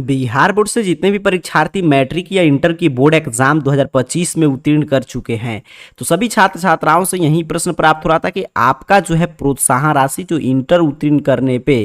Bihar board से जितने भी परीक्षार्थी मैट्रिक या इंटर की बोर्ड एग्जाम 2025 में उत्तीर्ण कर चुके हैं, तो सभी छात्र छात्राओं से यही प्रश्न प्राप्त हो रहा था कि आपका जो है प्रोत्साहन राशि जो इंटर उत्तीर्ण करने पे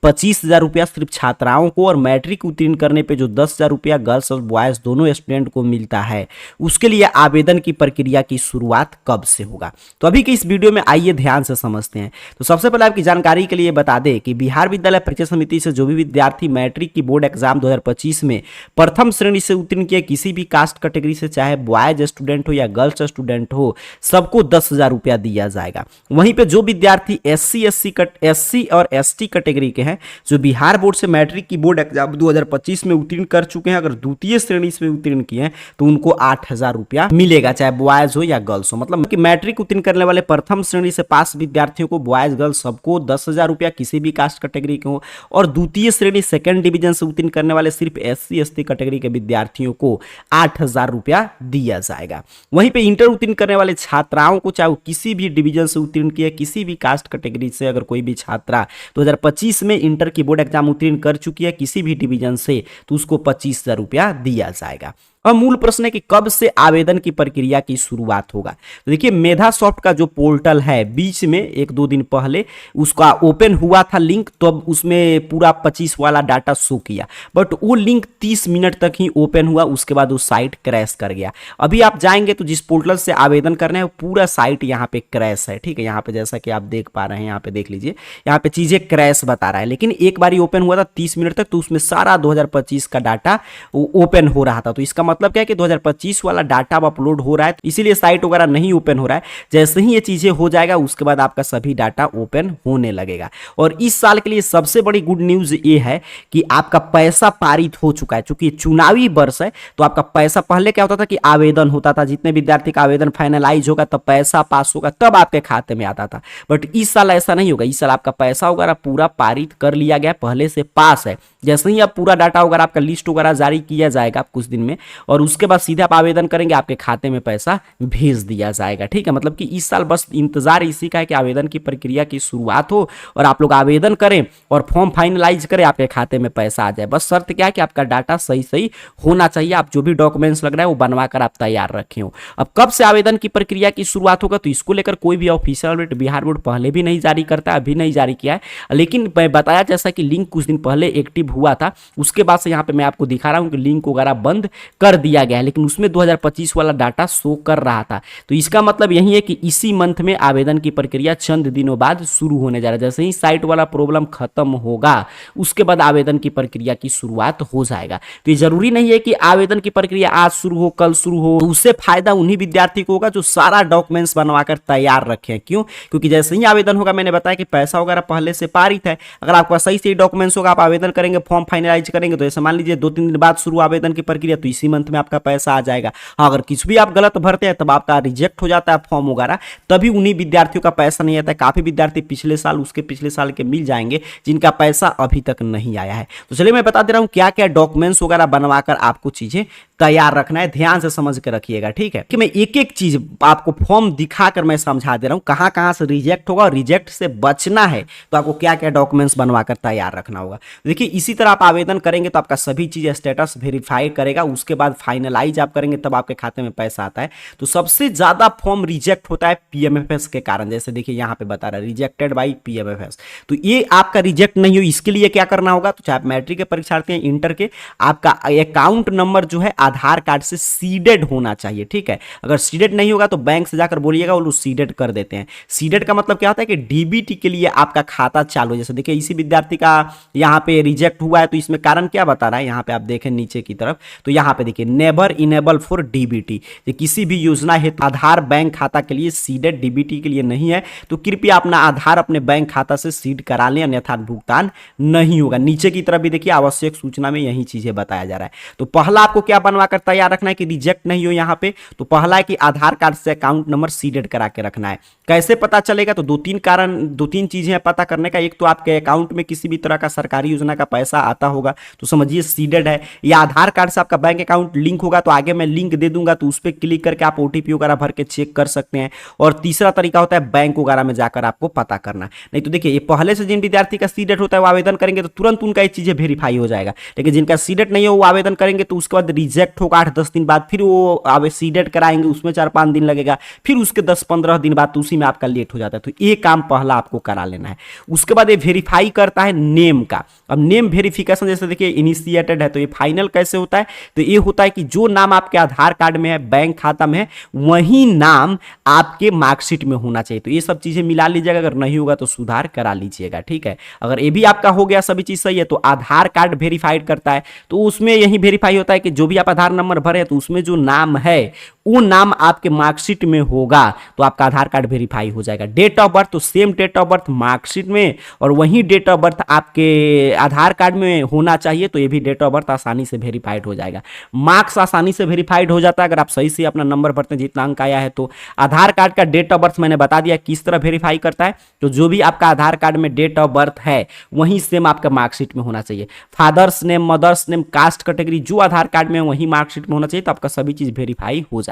25,000 रुपया सिर्फ छात्राओं को और मैट्रिक उत्तीर्ण करने पे जो 10,000 रुपया गर्ल्स और बॉयज दोनों स्टूडेंट को मिलता है, उसके लिए आवेदन की प्रक्रिया की शुरुआत कब से होगा। तो अभी की इस वीडियो में आइए ध्यान से समझते हैं। तो सबसे पहले आपकी जानकारी के लिए बता दें कि बिहार विद्यालय परीक्षा समिति से जो भी विद्यार्थी मैट्रिक की बोर्ड एग्जाम 2025 में प्रथम श्रेणी से उत्तीर्ण किया, किसी भी कास्ट कैटेगरी से, चाहे बॉयज स्टूडेंट हो या गर्ल्स स्टूडेंट हो, सबको 10,000 रुपया दिया जाएगा। वहीं पे जो विद्यार्थी एससी और एसटी कैटेगरी के हैं, जो बिहार बोर्ड से मैट्रिक की बोर्ड एग्जाम 2025 में उत्तीर्ण कर चुके हैं, अगर द्वितीय श्रेणी से उत्तीर्ण किए हैं तो उनको 8,000 रुपया मिलेगा, चाहे बॉयज हो या गर्ल्स हो। मतलब कि मैट्रिक उत्तीर्ण करने वाले प्रथम श्रेणी से पास विद्यार्थियों को, बॉयज गर्ल्स सबको 10,000 रुपया किसी भी कास्ट कैटेगरी के हो, और द्वितीय श्रेणी सेकंड डिवीजन से उत्तीर्ण करने वाले सिर्फ एससी एसटी कैटेगरी के विद्यार्थियों को 8,000 रुपया दिया जाएगा। वहीं पे इंटर उत्तीर्ण करने वाले छात्राओं को, चाहे वो किसी भी डिवीजन से उत्तीर्ण किया, किसी भी कास्ट कैटेगरी से अगर कोई भी छात्रा 2025 में इंटर की बोर्ड एग्जाम उत्तीर्ण कर चुकी है किसी भी डिवीजन से, तो उसको 25,000 रुपया दिया जाएगा। और मूल प्रश्न है कि कब से आवेदन की प्रक्रिया की शुरुआत होगा। तो देखिए, मेधा सॉफ्ट का जो पोर्टल है, बीच में 1-2 दिन पहले उसका ओपन हुआ था लिंक, तो अब उसमें पूरा 25 वाला डाटा शो किया, बट वो लिंक 30 मिनट तक ही ओपन हुआ, उसके बाद वो साइट क्रैश कर गया। अभी आप जाएंगे तो जिस पोर्टल से आवेदन करना है वो पूरा साइट यहाँ पे क्रैश है, ठीक है। यहाँ पे जैसा कि आप देख पा रहे हैं, यहाँ पे देख लीजिए, यहाँ पे चीजें क्रैश बता रहा है, लेकिन एक बार ओपन हुआ था 30 मिनट तक, तो उसमें सारा 2025 का डाटा ओपन हो रहा था। तो इसका मतलब क्या है कि 2025 वाला डाटा अब अपलोड हो रहा है, तो इसीलिए साइट वगैरह नहीं ओपन हो रहा है। जैसे ही ये चीजें हो जाएगा उसके बाद आपका सभी डाटा ओपन होने लगेगा। और इस साल के लिए सबसे बड़ी गुड न्यूज ये है कि आपका पैसा पारित हो चुका है। चूंकि चुनावी वर्ष है तो आपका पैसा, पहले क्या होता था कि आवेदन होता था, जितने विद्यार्थी का आवेदन फाइनलाइज होगा तब पैसा पास होगा, तब आपके खाते में आता था। बट इस साल ऐसा नहीं होगा। इस साल आपका पैसा वगैरह पूरा पारित कर लिया गया, पहले से पास है। जैसे ही आप पूरा डाटा वगैरह, आपका लिस्ट वगैरह जारी किया जाएगा कुछ दिन में, और उसके बाद सीधे आप आवेदन करेंगे, आपके खाते में पैसा भेज दिया जाएगा, ठीक है। मतलब कि इस साल बस इंतजार इसी का है कि आवेदन की प्रक्रिया की शुरुआत हो और आप लोग आवेदन करें और फॉर्म फाइनलाइज करें, आपके खाते में पैसा आ जाए। बस शर्त क्या है कि आपका डाटा सही सही होना चाहिए, आप जो भी डॉक्यूमेंट्स लग रहा है वो बनवा कर आप तैयार रखे हो। अब कब से आवेदन की प्रक्रिया की शुरुआत होगा, तो इसको लेकर कोई भी ऑफिशियल अपडेट बिहार बोर्ड पहले भी नहीं जारी करता, अभी नहीं जारी किया है, लेकिन मैं बताया जैसा कि लिंक कुछ दिन पहले एक्टिव हुआ था, उसके बाद से यहाँ पे मैं आपको दिखा रहा हूँ कि लिंक वगैरह बंद कर दिया गया है, लेकिन उसमें 2025 वाला डाटा शो कर रहा था। तो इसका मतलब यही है कि इसी मंथ में आवेदन की प्रक्रिया चंद दिनों बाद शुरू होने जा रहा है। जैसे ही साइट वाला प्रॉब्लम खत्म होगा उसके बाद आवेदन की प्रक्रिया की शुरुआत हो जाएगा। तो ये जरूरी नहीं है कि आवेदन की प्रक्रिया आज शुरू हो, कल शुरू हो। तो उससे फायदा उन्हीं विद्यार्थी को होगा जो सारा डॉक्यूमेंट्स बनवाकर तैयार रखे। क्यों? क्योंकि जैसे ही आवेदन होगा, मैंने बताया कि पैसा वगैरह पहले से पारित है, अगर आपका सही सही डॉक्यूमेंट्स होगा, आप आवेदन करेंगे, फॉर्म फाइनलाइज करेंगे, तो ऐसे मान लीजिए 2-3 दिन बाद शुरू आवेदन की प्रक्रिया, तो इसी मंथ में आपका पैसा आ जाएगा। अगर कुछ भी आप गलत भरते हैं तब आपका रिजेक्ट हो जाता है फॉर्म वगैरह, तभी उन्हीं विद्यार्थियों का पैसा नहीं आता है। काफी विद्यार्थी पिछले साल, उसके पिछले साल के मिल जाएंगे जिनका पैसा अभी तक नहीं आया है। तो चलिए मैं बता दे रहा हूं क्या क्या डॉक्यूमेंट्स वगैरह बनवाकर आपको चीजें तैयार रखना है, ध्यान से समझ के रखिएगा, ठीक है। कि मैं एक एक चीज आपको फॉर्म दिखाकर मैं समझा दे रहा हूं कहां कहां से रिजेक्ट होगा, और रिजेक्ट से बचना है तो आपको क्या क्या डॉक्यूमेंट्स बनवाकर तैयार रखना होगा। देखिए, इसी तरह आप आवेदन करेंगे तो आपका सभी चीज स्टेटस वेरीफाई करेगा, उसके बाद फाइनलाइज आप करेंगे तब आपके खाते में पैसा आता है। तो सबसे ज्यादा फॉर्म रिजेक्ट होता है पीएमएफएस के कारण। जैसे देखिए यहाँ पे बता रहा है रिजेक्टेड बाई पीएमएफएस, तो ये आपका रिजेक्ट नहीं हो, इसके लिए क्या करना होगा, तो चाहे आप मैट्रिक के परीक्षार्थी हैं, इंटर के, आपका अकाउंट नंबर जो है आधार कार्ड से सीडेड होना चाहिए, ठीक है। अगर सीडेड नहीं होगा तो बैंक से जाकर बोलिएगा, वो लोग सीडेड कर देते हैं। सीडेड का मतलब क्या होता है कि डीबीटी के लिए आपका खाता चालू है। जैसे देखिए इसी विद्यार्थी का यहाँ पे रिजेक्ट हुआ है, तो इसमें कारण क्या बता रहा है, यहाँ पे आप देखें नीचे की तरफ, तो यहाँ पे देखिए नेवर इनेबल फॉर डीबीटी, किसी भी योजना हेतु आधार बैंक खाता के लिए सीडेड, डीबीटी के लिए नहीं है, तो कृपया अपना आधार अपने बैंक खाता से सीड करा लें, अन्यथा भुगतान नहीं होगा। नीचे की तरफ भी देखिए आवश्यक सूचना में यही चीजें बताया जा रहा है। तो पहला आपको क्या बनवा बनवाकर तैयार रखना है कि रिजेक्ट नहीं हो यहाँ पे। तो पहला है कि आधार कार्ड से अकाउंट नंबर सीडेड करा के रखना है। कैसे पता चलेगा? तो दो तीन चीजें हैं पता करने का। एक तो आपके अकाउंट में किसी भी तरह का सरकारी योजना का पैसा आता होगा तो समझिए सीडेड है, या आधार कार्ड से आपका बैंक अकाउंट लिंक होगा, तो आगे मैं लिंक दे दूंगा तो उस पर क्लिक करके आप ओटीपी वगैरह भर के चेक कर सकते हैं। और तीसरा तरीका होता है बैंक वगैरह में जाकर आपको पता करना। नहीं तो देखिए, ये पहले से जिन विद्यार्थी का सीडेड होता है वो आवेदन करेंगे तो तुरंत उनका ये चीजें वेरीफाई हो जाएगा, लेकिन जिनका सीडेड नहीं हो वो आवेदन करेंगे तो उसके बाद रिजेक्ट होगा 8-10 दिन बाद, फिर वो सीडेड कराएंगे, उसमें 4-5 दिन लगेगा, फिर उसके 10-15 दिन बाद तो उसी में आपका लेट हो जाता है। तो ये काम पहला आपको करा लेना है। उसके बाद ये वेरीफाई करता है नेम का। अब नेम वेरिफिकेशन जैसे देखिए इनिशिएटेड है, तो ये फाइनल कैसे होता है? तो ये होता है कि जो नाम आपके आधार कार्ड में है, बैंक खाता में है, वही नाम आपके मार्कशीट में होना चाहिए। तो ये सब चीजें मिला लीजिएगा, अगर नहीं होगा तो सुधार करा लीजिएगा, ठीक है। अगर ये भी आपका हो गया, सभी चीज सही है, तो आधार कार्ड वेरीफाइड करता है, तो उसमें यही वेरीफाई होता है कि जो भी आप आधार नंबर भरे तो उसमें जो नाम है वो नाम आपके मार्कशीट में होगा तो आपका आधार कार्ड वेरीफाई हो जाएगा। डेट ऑफ बर्थ, तो same date of birth marksheet में और वही डेट ऑफ बर्थ आपके आधार कार्ड में होना चाहिए, तो ये भी डेट ऑफ बर्थ आसानी से वेरीफाइड हो जाएगा। मार्क्स आसानी से वेरीफाइड हो जाता है अगर आप सही से अपना नंबर भरते हैं, जितना अंक आया है। तो आधार कार्ड का डेट ऑफ बर्थ मैंने बता दिया किस तरह वेरीफाई करता है, तो जो भी आपका आधार कार्ड में डेट ऑफ बर्थ है वही सेम आपका मार्कशीट में होना चाहिए। Father's name, mother's name, caste category जो आधार कार्ड में वही मार्कशीट में होना चाहिए, तो आपका सभी चीज वेरीफाई हो जाएगा।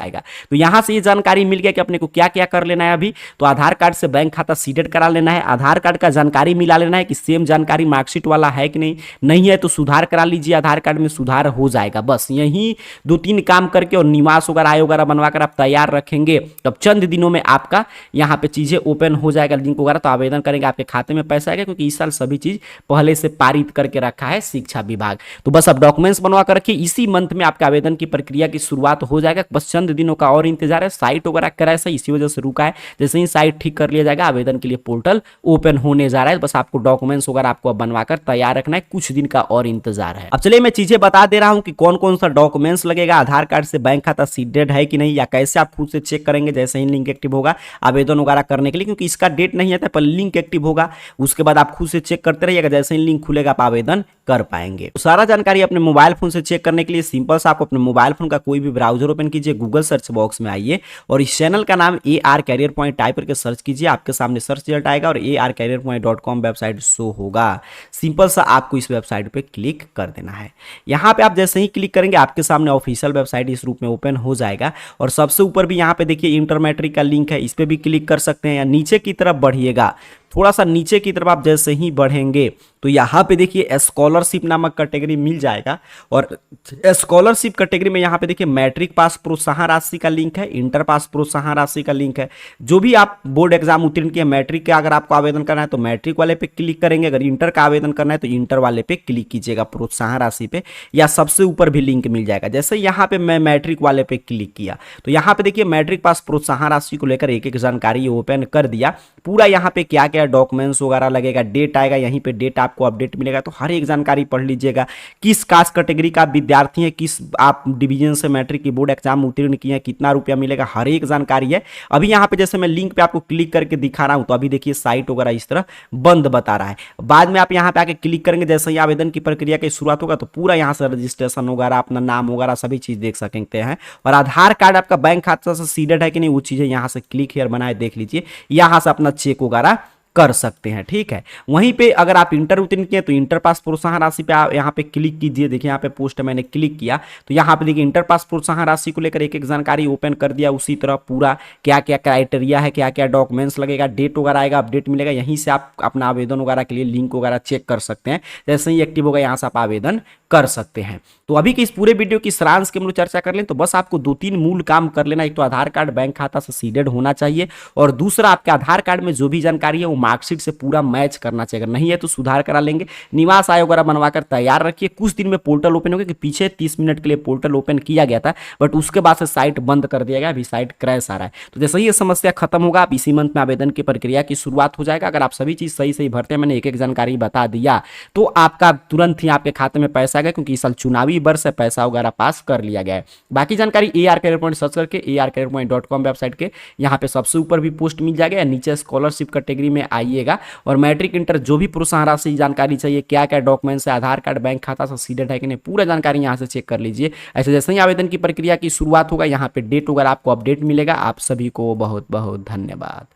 तो यहां से ये जानकारी मिल गया कि अपने को क्या क्या कर लेना है। अभी तो आधार कार्ड से बैंक खाता सीडेड करा लेना है, आधार कार्ड का जानकारी मिला लेना है कि सेम जानकारी मार्कशीट वाला है कि नहीं है तो सुधार करा लीजिए, आधार कार्ड में सुधार हो जाएगा। बस यही 2-3 काम करके और निवास वगैरह आय वगैरह बनवाकर आप तैयार रखेंगे, तब चंद दिनों में आपका यहाँ पे चीजें ओपन हो जाएगा, लिंक वगैरह, तो आवेदन करेंगे आपके खाते में पैसा आएगा, क्योंकि इस साल सभी चीज पहले से पारित करके रखा है शिक्षा विभाग। तो बस अब डॉक्यूमेंट्स बनवा कर रखिए, इसी मंथ में आपके आवेदन की प्रक्रिया की शुरुआत हो जाएगा। बस चंद दिनों का और इंतजार है। साइट वगैरह करा है इसी वजह से रुका है, जैसे ही साइट ठीक कर लिया जाएगा आवेदन के लिए पोर्टल ओपन होने जा रहा है। बस आपको डॉक्यूमेंट्स वगैरह आपको बनवाकर तैयार रखना है, कुछ दिन का और इंतजार है। अब चलिए मैं चीजें बता दे रहा हूं कि कौन कौन सा डॉक्यूमेंट्स लगेगा, आधार कार्ड से बैंक खाता सीडेड है कि नहीं, या कैसे आप खुद से चेक करेंगे जैसे ही लिंक एक्टिव होगा आवेदन वगैरह करने के लिए, क्योंकि इसका डेट नहीं आता पर लिंक एक्टिव होगा, उसके बाद आप खुद से चेक करते रहिएगा, जैसे ही लिंक खुलेगा आप आवेदन कर पाएंगे। तो सारा जानकारी अपने मोबाइल फोन से चेक करने के लिए सिंपल से आपको अपने मोबाइल फोन का कोई भी ब्राउजर ओपन कीजिए, गूगल सर्च बॉक्स में आइए और इस चैनल का नाम AR कैरियर पॉइंट टाइप करके सर्च कीजिए, आपके सामने सर्च रिजल्ट आएगा और arcareerpoint.com वेबसाइट शो होगा। सिंपल सा आपको इस वेबसाइट पे क्लिक कर देना है। यहाँ पे आप जैसे ही क्लिक करेंगे आपके सामने ऑफिशियल वेबसाइट इस रूप में ओपन हो जाएगा और सबसे ऊपर भी यहाँ पे देखिए इंटर मैट्रिक का लिंक है, इस पे भी क्लिक कर सकते हैं। या नीचे की तरफ बढ़िएगा, थोड़ा सा नीचे की तरफ आप जैसे ही बढ़ेंगे तो यहाँ पे देखिए स्कॉलरशिप नामक कैटेगरी मिल जाएगा और स्कॉलरशिप कैटेगरी में यहाँ पे देखिए मैट्रिक पास प्रोत्साहन राशि का लिंक है, इंटर पास प्रोत्साहन राशि का लिंक है। जो भी आप बोर्ड एग्जाम उत्तीर्ण किए, मैट्रिक का अगर आपको आवेदन करना है तो मैट्रिक वाले पे क्लिक करेंगे, अगर इंटर का आवेदन करना है तो इंटर वाले पे क्लिक कीजिएगा प्रोत्साहन राशि पे, या सबसे ऊपर भी लिंक मिल जाएगा। जैसे यहाँ पे मैं मैट्रिक वाले पे क्लिक किया तो यहाँ पे देखिए मैट्रिक पास प्रोत्साहन राशि को लेकर एक एक जानकारी ओपन कर दिया, पूरा यहाँ पे क्या क्या डॉक्यूमेंट्स वगैरह लगेगा, डेट आएगा, यहीं पे डेट आपको अपडेट मिलेगा, तो हर एक जानकारी पढ़ लीजिएगा। किस कास्ट कैटेगरी का विद्यार्थी है, किस आप डिवीजन से मैट्रिक की बोर्ड एग्जाम उत्तीर्ण किए हैं, कितना रुपया मिलेगा, हर एक जानकारी है। अभी यहाँ पे जैसे मैं लिंक पे आपको क्लिक करके दिखा रहा हूँ तो अभी देखिए साइट वगैरह इस तरह बंद बता रहा है। बाद में आप यहाँ पे आके क्लिक करेंगे, जैसे ही आवेदन की प्रक्रिया की शुरुआत होगा तो पूरा यहाँ से रजिस्ट्रेशन वगैरह, अपना नाम वगैरह सभी चीज देख सकते हैं। और आधार कार्ड आपका बैंक खाता से सीडेड है कि नहीं वो चीजें यहाँ से क्लिक हेयर बनाए देख लीजिए, यहाँ से अपना चेक वगैरह कर सकते हैं, ठीक है। वहीं पे अगर आप इंटर उत्तीर्ण किए तो इंटर पास प्रोत्साहन राशि पे आप यहाँ पे क्लिक कीजिए। देखिए यहाँ पे पोस्ट मैंने क्लिक किया तो यहाँ पे देखिए इंटर पास प्रोत्साहन राशि को लेकर एक एक जानकारी ओपन कर दिया। उसी तरह पूरा क्या क्या क्राइटेरिया है, क्या क्या डॉक्यूमेंट्स लगेगा, डेट वगैरह आएगा, अपडेट मिलेगा, यहीं से आप अपना आवेदन वगैरह के लिए लिंक वगैरह चेक कर सकते हैं। जैसे ही एक्टिव होगा यहाँ से आप आवेदन कर सकते हैं। तो अभी की इस पूरे वीडियो की सारांश के हम लोग चर्चा कर लें तो बस आपको 2-3 मूल काम कर लेना। एक तो आधार कार्ड बैंक खाता से सीडेड होना चाहिए और दूसरा आपके आधार कार्ड में जो भी जानकारी है वो मार्कशीट से पूरा मैच करना चाहिए, अगर नहीं है तो सुधार करा लेंगे। निवास आय वगैरह बनवाकर तैयार रखिए, कुछ दिन में पोर्टल ओपन होगा कि पीछे 30 मिनट के लिए पोर्टल ओपन किया गया था बट उसके बाद से साइट बंद कर दिया गया, अभी साइट क्रैश आ रहा है। तो जैसे ही ये समस्या खत्म होगा आप इसी मंथ में आवेदन की प्रक्रिया की शुरुआत हो जाएगा। अगर आप सभी चीज सही सही भरते हैं, मैंने एक एक जानकारी बता दिया तो आपका तुरंत ही आपके खाते में पैसा बचा गया, क्योंकि इस साल चुनावी वर्ष है, पैसा वगैरह पास कर लिया गया है। बाकी जानकारी AR करियर पॉइंट सर्च करके arcareerpoint.com वेबसाइट के यहाँ पे सबसे ऊपर भी पोस्ट मिल जाएगा, या नीचे स्कॉलरशिप कैटेगरी में आइएगा। और मैट्रिक इंटर जो भी प्रोत्साहन राशि जानकारी चाहिए, क्या क्या डॉक्यूमेंट्स है, आधार कार्ड, बैंक खाता से सीडेड है कि नहीं, पूरा जानकारी यहाँ से चेक कर लीजिए। ऐसे जैसे ही आवेदन की प्रक्रिया की शुरुआत होगा, यहाँ पे डेट वगैरह आपको अपडेट मिलेगा। आप सभी को बहुत बहुत धन्यवाद।